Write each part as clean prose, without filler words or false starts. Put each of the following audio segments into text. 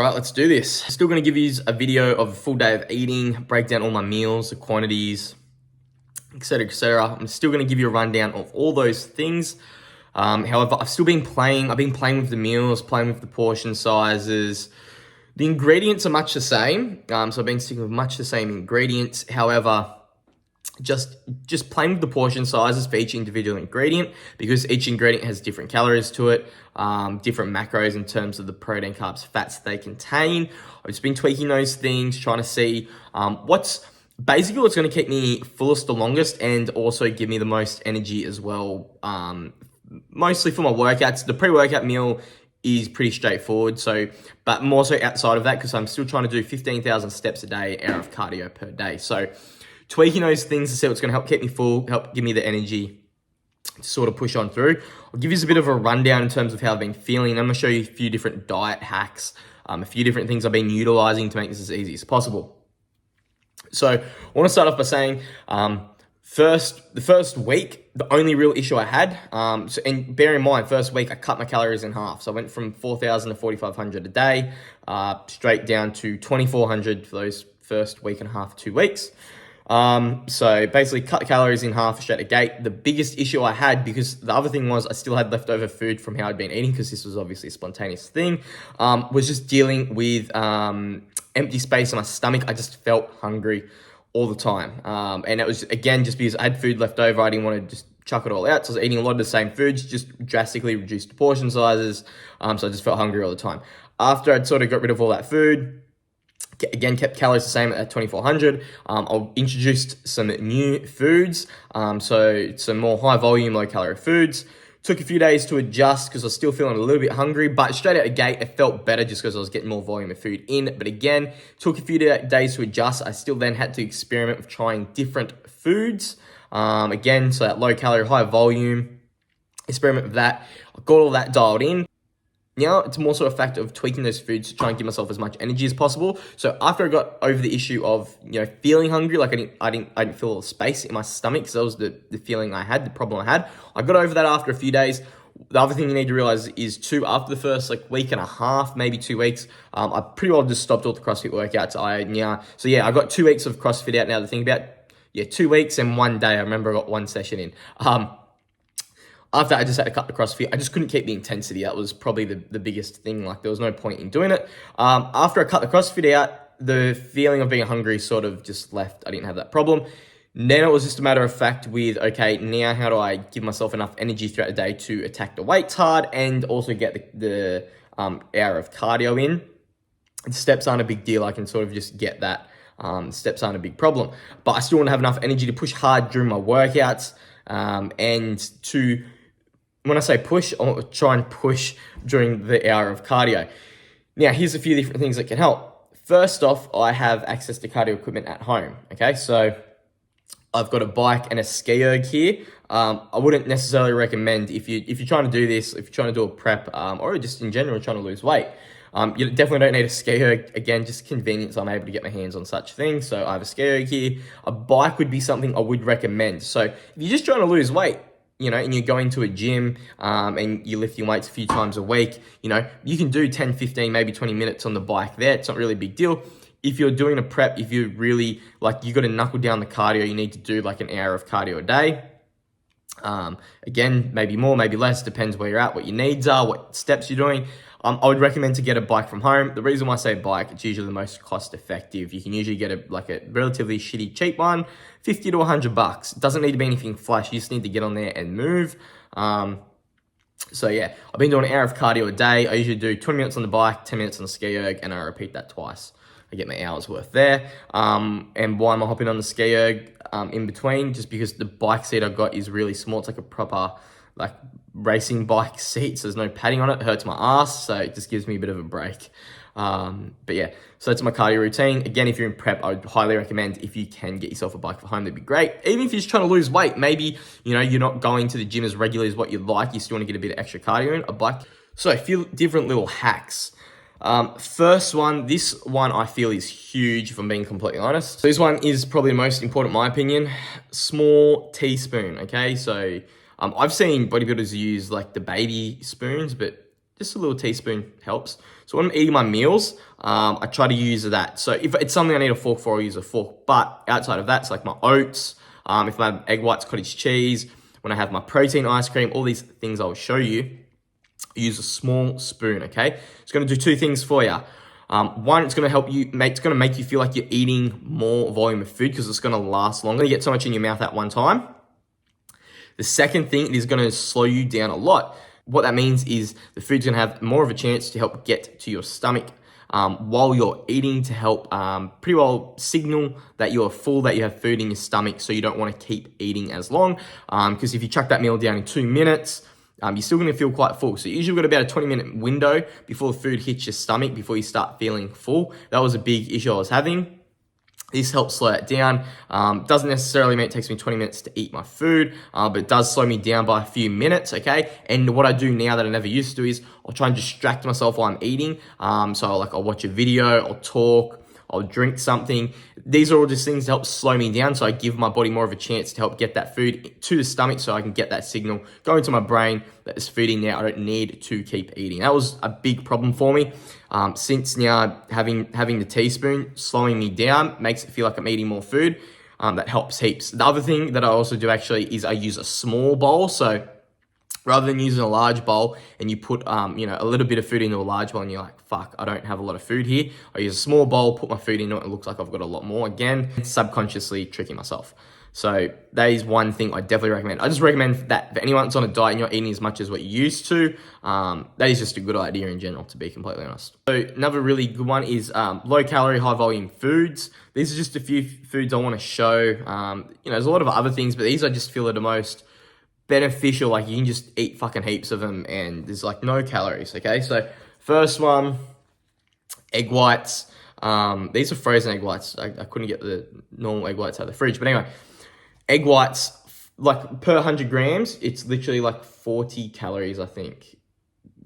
All right, let's do this. Still gonna give you a video of a full day of eating, break down all my meals, the quantities, etc, etc. I'm still gonna give you a rundown of all those things. However, I've been playing with the meals, playing with the portion sizes. The ingredients are much the same, so I've been sticking with much the same ingredients. However, just playing with the portion sizes for each individual ingredient, because each ingredient has different calories to it, different macros in terms of the protein, carbs, fats they contain. I've just been tweaking those things, trying to see what's going to keep me fullest the longest and also give me the most energy as well, mostly for my workouts. The pre-workout meal is pretty straightforward, but more so outside of that, because I'm still trying to do 15,000 steps a day, hour of cardio per day. So tweaking those things to see what's going to help keep me full, help give me the energy to sort of push on through. I'll give you a bit of a rundown in terms of how I've been feeling. I'm going to show you a few different diet hacks, a few different things I've been utilizing to make this as easy as possible. So I want to start off by saying, the first week, the only real issue I had, and bear in mind, first week I cut my calories in half. So I went from 4,000 to 4,500 a day, straight down to 2,400 for those first week and a half, 2 weeks. So basically cut the calories in half straight at gate. The biggest issue I had, because the other thing was I still had leftover food from how I'd been eating, because this was obviously a spontaneous thing, was just dealing with empty space in my stomach. I just felt hungry all the time. And it was, again, just because I had food left over, I didn't want to just chuck it all out. So I was eating a lot of the same foods, just drastically reduced the portion sizes. So I just felt hungry all the time. After I'd sort of got rid of all that food, again, kept calories the same at 2,400. I introduced some new foods, so some more high volume, low calorie foods. Took a few days to adjust because I was still feeling a little bit hungry, but straight out the gate, it felt better just because I was getting more volume of food in. But again, took a few days to adjust. I still then had to experiment with trying different foods. Again, so that low calorie, high volume, experiment with that. I got all that dialed in. Now it's more so a factor of tweaking those foods to try and give myself as much energy as possible. So after I got over the issue of, feeling hungry, like I didn't feel space in my stomach, because that was the feeling I had, the problem I had. I got over that after a few days. The other thing you need to realize is too, after the first week and a half, maybe 2 weeks, I pretty well just stopped all the CrossFit workouts. I got 2 weeks of CrossFit out now to think about. 2 weeks and 1 day. I remember I got one session in. After I just had to cut the CrossFit, I just couldn't keep the intensity. That was probably the biggest thing. There was no point in doing it. After I cut the CrossFit out, the feeling of being hungry sort of just left. I didn't have that problem. Then it was just a matter of fact with, okay, now how do I give myself enough energy throughout the day to attack the weights hard and also get the hour of cardio in? The steps aren't a big deal. I can sort of just get that. Steps aren't a big problem. But I still want to have enough energy to push hard during my workouts, and to... When I say push, I want to try and push during the hour of cardio. Now, here's a few different things that can help. First off, I have access to cardio equipment at home. Okay, so I've got a bike and a ski erg here. I wouldn't necessarily recommend if you're trying to do this, if you're trying to do a prep, or just in general trying to lose weight. You definitely don't need a ski erg. Again, just convenience. I'm able to get my hands on such things. So I have a ski erg here. A bike would be something I would recommend. So if you're just trying to lose weight, and you're going to a gym, and you're lifting weights a few times a week, you can do 10, 15, maybe 20 minutes on the bike there. It's not really a big deal. If you're doing a prep, if you're really, you got to knuckle down the cardio, you need to do an hour of cardio a day. Again, maybe more, maybe less, depends where you're at, what your needs are, what steps you're doing. I would recommend to get a bike from home. The reason why I say bike, it's usually the most cost effective. You can usually get a relatively shitty cheap one, $50 to $100. It doesn't need to be anything flash. You just need to get on there and move. So yeah, I've been doing an hour of cardio a day. I usually do 20 minutes on the bike, 10 minutes on the ski erg, and I repeat that twice. I get my hours worth there. And why am I hopping on the ski erg in between? Just because the bike seat I got is really small. It's like a proper racing bike seat, so there's no padding on it. It hurts my ass, so it just gives me a bit of a break. But yeah, so that's my cardio routine. Again, if you're in prep, I would highly recommend, if you can get yourself a bike for home, that'd be great. Even if you're just trying to lose weight, maybe, you're not going to the gym as regularly as what you'd like. You still want to get a bit of extra cardio in, a bike. So a few different little hacks. First one, this one I feel is huge, if I'm being completely honest. So this one is probably the most important in my opinion. Small teaspoon, okay? So I've seen bodybuilders use the baby spoons, but just a little teaspoon helps. So when I'm eating my meals, I try to use that. So if it's something I need a fork for, I'll use a fork. But outside of that, it's like my oats, if I have egg whites, cottage cheese, when I have my protein ice cream, all these things I'll show you, use a small spoon, okay? It's gonna do two things for you. One, it's gonna help you, it's gonna make you feel like you're eating more volume of food because it's gonna last longer. You get so much in your mouth at one time. The second thing is gonna slow you down a lot. What that means is the food's gonna have more of a chance to help get to your stomach while you're eating, to help pretty well signal that you're full, that you have food in your stomach, so you don't wanna keep eating as long. Because if you chuck that meal down in 2 minutes, you're still gonna feel quite full. So you usually got about a 20-minute window before the food hits your stomach, before you start feeling full. That was a big issue I was having. This helps slow it down. Doesn't necessarily mean it takes me 20 minutes to eat my food, but it does slow me down by a few minutes, okay? And what I do now that I never used to is I'll try and distract myself while I'm eating. So I'll watch a video, I'll talk, I'll drink something. These are all just things to help slow me down, so I give my body more of a chance to help get that food to the stomach, so I can get that signal going to my brain that there's food in there. I don't need to keep eating. That was a big problem for me. Since now having the teaspoon slowing me down makes it feel like I'm eating more food. That helps heaps. The other thing that I also do actually is I use a small bowl. So rather than using a large bowl and you put a little bit of food into a large bowl and you're like, fuck, I don't have a lot of food here. I use a small bowl, put my food in it. It looks like I've got a lot more. Again, subconsciously tricking myself. So that is one thing I definitely recommend. I just recommend that for anyone that's on a diet and you're eating as much as what you used to, that is just a good idea in general, to be completely honest. So another really good one is low calorie, high volume foods. These are just a few foods I want to show. There's a lot of other things, but these I just feel are the most beneficial. Like you can just eat fucking heaps of them and there's like no calories, okay? So first one, egg whites. These are frozen egg whites. I couldn't get the normal egg whites out of the fridge, but anyway, egg whites, like per 100 grams, it's literally like 40 calories, I think.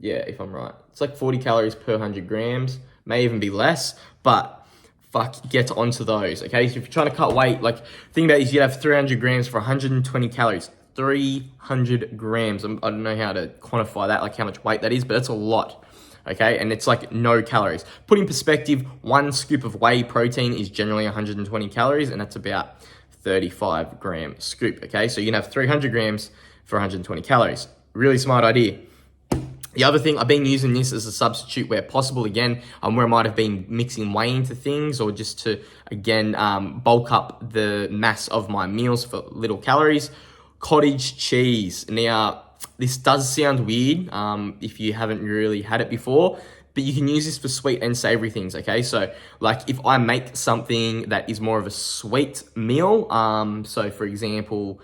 Yeah, if I'm right. It's like 40 calories per 100 grams, may even be less, but fuck, get onto those, okay? So if you're trying to cut weight, like think about it, you have 300 grams for 120 calories. 300 grams. I don't know how to quantify that, like how much weight that is, but that's a lot, okay? And it's like no calories. Put in perspective, 1 scoop of whey protein is generally 120 calories, and that's about 35 gram scoop, okay? So you can have 300 grams for 120 calories. Really smart idea. The other thing, I've been using this as a substitute where possible, again, where I might have been mixing whey into things, or just to, again, bulk up the mass of my meals for little calories. Cottage cheese. Now, this does sound weird if you haven't really had it before, but you can use this for sweet and savory things, okay? So like if I make something that is more of a sweet meal, so for example,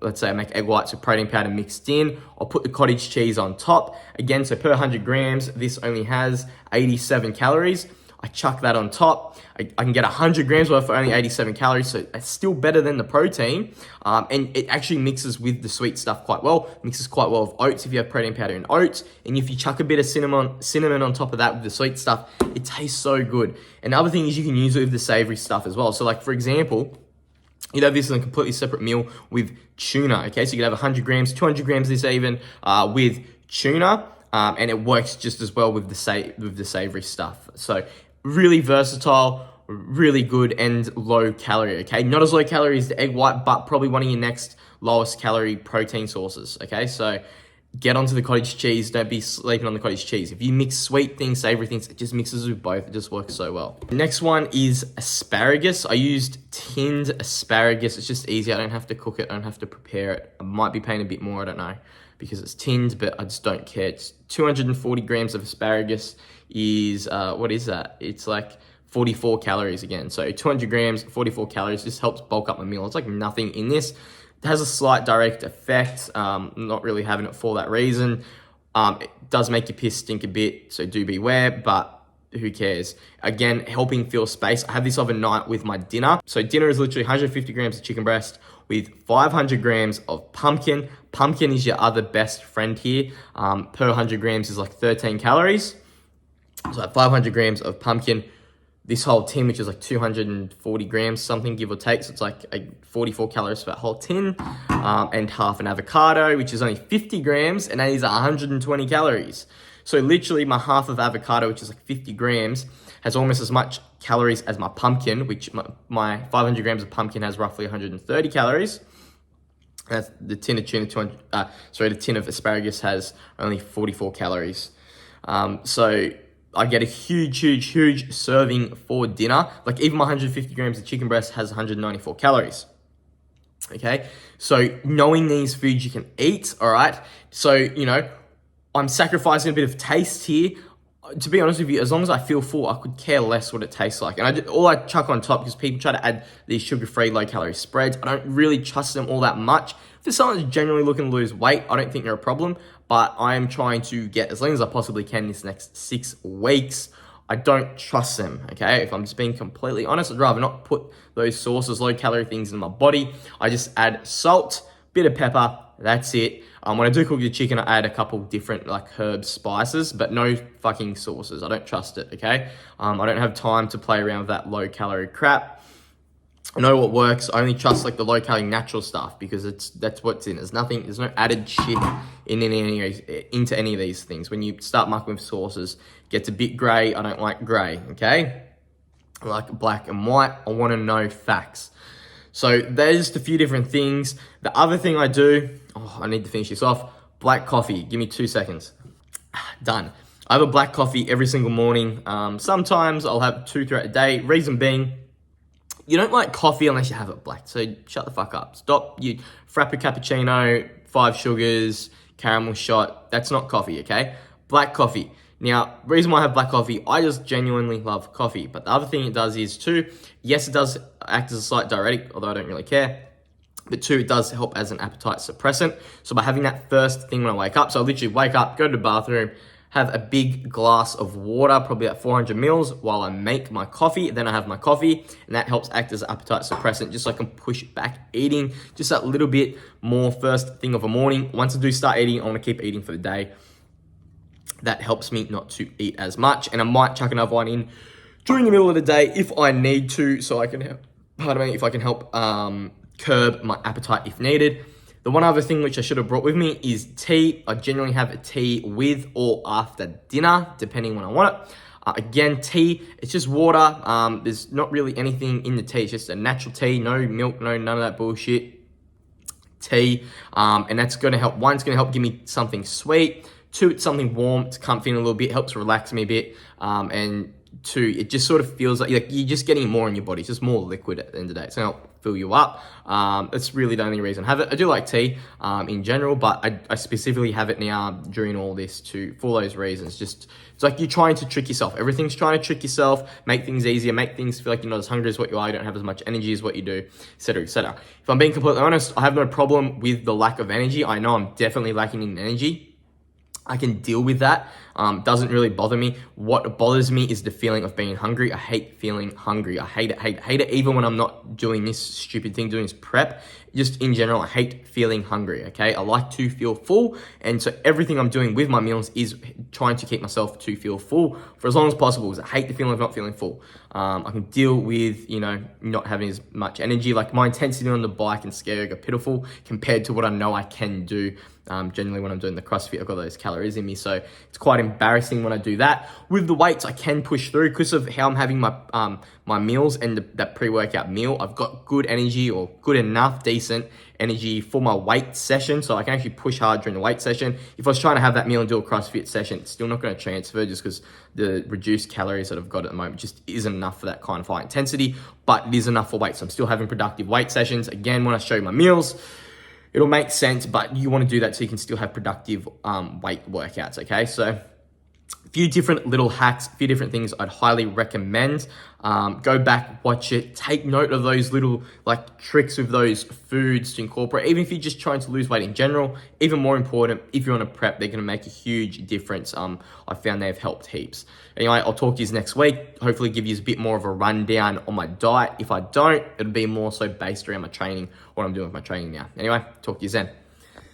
let's say I make egg whites with protein powder mixed in, I'll put the cottage cheese on top. Again, so per 100 grams, this only has 87 calories. I chuck that on top. I can get 100 grams worth for only 87 calories, so it's still better than the protein. And it actually mixes with the sweet stuff quite well. Mixes quite well with oats if you have protein powder in oats. And if you chuck a bit of cinnamon on top of that with the sweet stuff, it tastes so good. And the other thing is you can use it with the savory stuff as well. So like for example, you'd have this in a completely separate meal with tuna, okay? So you could have 100 grams, 200 grams this even with tuna, and it works just as well with the savory stuff. So really versatile, really good, and low calorie, okay? Not as low calorie as the egg white, but probably one of your next lowest calorie protein sources, okay? So get onto the cottage cheese. Don't be sleeping on the cottage cheese. If you mix sweet things, savory things, it just mixes with both. It just works so well. The next one is asparagus. I used tinned asparagus. It's just easy. I don't have to cook it. I don't have to prepare it. I might be paying a bit more, I don't know, because it's tinned, but I just don't care. It's 240 grams of asparagus is, what is that? It's like 44 calories again. So 200 grams, 44 calories, just helps bulk up my meal. It's like nothing in this. It has a slight direct effect, not really having it for that reason. It does make your piss stink a bit, so do beware, but who cares? Again, helping fill space. I have this overnight with my dinner. So dinner is literally 150 grams of chicken breast with 500 grams of pumpkin. Pumpkin is your other best friend here. Per 100 grams is like 13 calories. So 500 grams of pumpkin. This whole tin, which is like 240 grams, something give or take. So it's like 44 calories for that whole tin. And half an avocado, which is only 50 grams, and that is 120 calories. So literally my half of avocado, which is like 50 grams, has almost as much calories as my pumpkin, which my 500 grams of pumpkin has roughly 130 calories. That's the tin of tuna, the tin of asparagus has only 44 calories. So I get a huge serving for dinner. Like even my 150 grams of chicken breast has 194 calories. Okay, so knowing these foods you can eat, all right? So, you know, I'm sacrificing a bit of taste here. To be honest with you, as long as I feel full, I could care less what it tastes like. And all I chuck on top, because people try to add these sugar-free, low-calorie spreads, I don't really trust them all that much. For someone who's generally looking to lose weight, I don't think they're a problem. But I am trying to get as lean as I possibly can this next 6 weeks. I don't trust them, okay? If I'm just being completely honest, I'd rather not put those sauces, low-calorie things in my body. I just add salt, bit of pepper, that's it. When I do cook the chicken, I add a couple different like herbs, spices, but no fucking sauces. I don't trust it, okay? I don't have time to play around with that low-calorie crap. I know what works. I only trust like the low-calorie natural stuff because that's what's in. There's no added shit into any of these things. When you start mucking with sauces, it gets a bit grey. I don't like grey, okay? I like black and white. I want to know facts. So there's just a few different things. The other thing I do, I need to finish this off. Black coffee. Give me 2 seconds. Done. I have a black coffee every single morning. Sometimes I'll have 2 throughout the day. Reason being, you don't like coffee unless you have it black. So shut the fuck up. Stop. You frappa cappuccino, 5 sugars, caramel shot. That's not coffee, okay? Black coffee. Now, reason why I have black coffee, I just genuinely love coffee. But the other thing it does is too, yes, it does act as a slight diuretic, although I don't really care. But 2, it does help as an appetite suppressant. So by having that first thing when I wake up, so I literally wake up, go to the bathroom, have a big glass of water, probably at 400 mils, while I make my coffee. Then I have my coffee, and that helps act as an appetite suppressant, just so I can push back eating just that little bit more first thing of a morning. Once I do start eating, I want to keep eating for the day. That helps me not to eat as much, and I might chuck another one in during the middle of the day if I need to, so I can help, if I can help curb my appetite if needed. The one other thing which I should have brought with me is tea. I generally have a tea with or after dinner, depending when I want it. Again, tea, it's just water. There's not really anything in the tea. It's just a natural tea, no milk, none of that bullshit. Tea, and that's going to help. 1, it's going to help give me something sweet. 2, it's something warm, it's comfy a little bit, helps relax me a bit. And 2, it just sort of feels like you're just getting more in your body. It's just more liquid at the end of the day. It's going to help fill you up. That's really the only reason I have it. I do like tea in general, but I specifically have it now during all this for those reasons. Just, it's like you're trying to trick yourself. Everything's trying to trick yourself, make things easier, make things feel like you're not as hungry as what you are, you don't have as much energy as what you do, etc., etc. If I'm being completely honest, I have no problem with the lack of energy. I know I'm definitely lacking in energy. I can deal with that. Doesn't really bother me. What bothers me is the feeling of being hungry. I hate feeling hungry. I hate it. Even when I'm not doing this stupid thing, doing this prep, just in general, I hate feeling hungry, okay? I like to feel full. And so everything I'm doing with my meals is trying to keep myself to feel full for as long as possible, because I hate the feeling of not feeling full. I can deal with, not having as much energy. Like my intensity on the bike and scale are pitiful compared to what I know I can do. Generally when I'm doing the CrossFit, I've got those calories in me. So it's quite embarrassing when I do that. With the weights, I can push through because of how I'm having my meals and that pre-workout meal. I've got good energy, or good enough, decent energy for my weight session. So I can actually push hard during the weight session. If I was trying to have that meal and do a CrossFit session, it's still not going to transfer just because the reduced calories that I've got at the moment just isn't enough for that kind of high intensity, but it is enough for weight. So I'm still having productive weight sessions. Again, when I show you my meals, it'll make sense, but you want to do that so you can still have productive weight workouts, okay? So a few different little hacks, a few different things I'd highly recommend. Go back, watch it, take note of those little tricks with those foods to incorporate, even if you're just trying to lose weight in general. Even more important, if you're on a prep, they're going to make a huge difference. I found they've helped heaps. Anyway, I'll talk to you next week. Hopefully give you a bit more of a rundown on my diet. If I don't, it'll be more so based around my training, what I'm doing with my training now. Anyway, talk to you then.